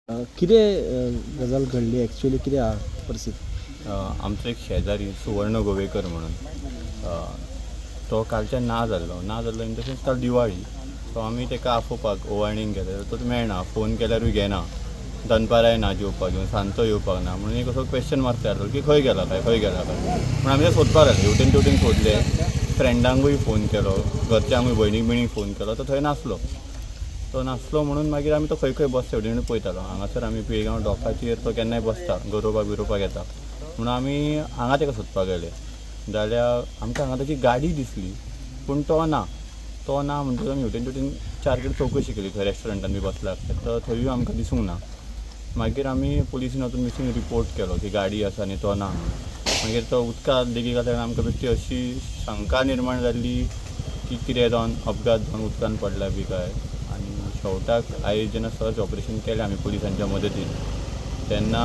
कितें गजाल घडली एक्चुअली कितें आहा परिस्थिती? आमचो एक शेजारी सुवर्ण गोवेकर म्हणून तो कालच्यान ना जाल्लो इन द सेन्स काल दिवाळी. सो आमी ताका आफोवपाक ओवाळणीक गेले तो मेळना, फोन केल्यारूय घेना, दनपाराय ना जेवपाक घेवन, सांजचो येवपाक ना म्हणून एक असो क्वेश्चन मार्क तयार जालो की खंय गेला म्हणून आमी सोदपाक लागले. हेवटेन तेवटेन सोदले, फ्रेंडांकूय फोन केलो, घरच्यांकूय भयणीक फोन केलो, तो थंय नासलो. तो नासलो म्हणून मागीर आमी तो खंय खंय बसता हेवटेन पळयतालो. हांगासर आमी पिळगांव डॉकाचेर तो केन्नाय बसता, गरोवपाक येता म्हणून आमी हांगा ताका सोदपाक गेले. जाल्यार आमकां हांगा ताची गाडी दिसली पूण तो ना म्हणटकच आमी हेवटेन तेवटेन चार कडेन चवकशी केली, खंय रेस्टॉरंटान बी बसला तर थंयूय आमकां दिसूंक ना. मागीर आमी पुलिसीन वचून मिसींग रिपोर्ट केलो की गाडी आसा आनी तो ना म्हणून. मागीर तो उदकांत देगेक तेन्ना आमकां बेश्टी अशी शंका निर्माण जाल्ली की कितें जावन अपघात जावन उदकान पडला बी काय. आनी शेवटाक आयज जेन्ना सर्च ऑपरेशन केलें आमी पुलिसांच्या मदतीन तेन्ना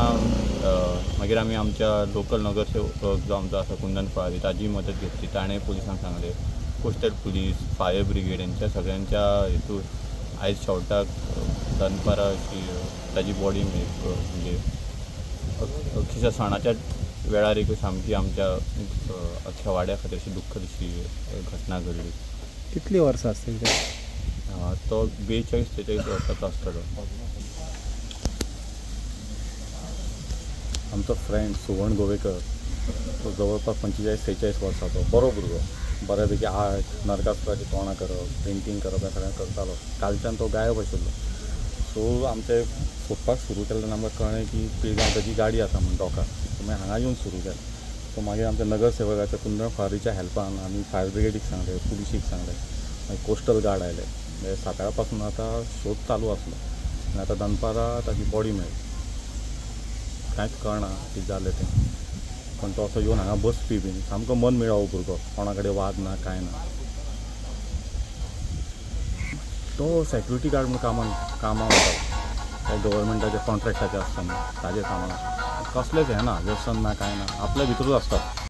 मागीर आमी आमच्या लोकल नगरसेवक जो आमचो आसा कुंदन फळारी ताजी मदत घेतली. ताणें पुलिसांक सांगलें, कोस्टल पुलीस, फायर ब्रिगेड यांच्या सगळ्यांच्या हेतून आयज शेवटाक दनपारां अशी ताजी बॉडी म्हणजे अख्खीच्या सणाच्या वेळार एक सामकी आमच्या अख्ख्या वाड्या खातीर अशी दुख्खद अशी घटना घडली. कितली वर्सां आसतली? तो 42-43 वर्साचो आसतलो. आमचो फ्रेंड सुवर्ण गोवेकर तो जवळपास 45-46 वर्साचो बरो भुरगो, बऱ्यापैकी आर्ट, नरकासुराची तोंडां करप, पेंटींग करप हें सगळें करतालो. कालच्यान तो गायब आशिल्लो. सो आमचे सोदपाक सुरू केलें तेन्ना आमकां कळ्ळें की पिळगांव ताची गाडी आसा म्हूण डॉकार. सो मागीर हांगा येवन सुरू केलें. सो मागीर आमच्या नगरसेवकाच्या कुंदन फळारीच्या हेल्पान आमी फायर ब्रिगेडीक सांगलें, पुलिसीक सांगलें, मागीर कोस्टल गार्ड आयले. म्हणजे सकाळ पासून आतां शोध चालू आसलो आनी आतां दनपारां ताची बॉडी मेळ्ळी. कांयच कळना कितें जालें तें, पण तो असो येवन हांगा बसपी बीन सामको मन मेळावो भुरगो, कोणा कडेन वाद ना कांय ना. तो सेक्युरिटी गार्ड म्हणून कामाक वता, काय गव्हर्मेंटाचे कॉन्ट्रॅक्टाचे आसता न्ही ताजे कामाक. कसलेंच हें ना, व्यसन ना कांय ना, आपल्या भितरूच आसता.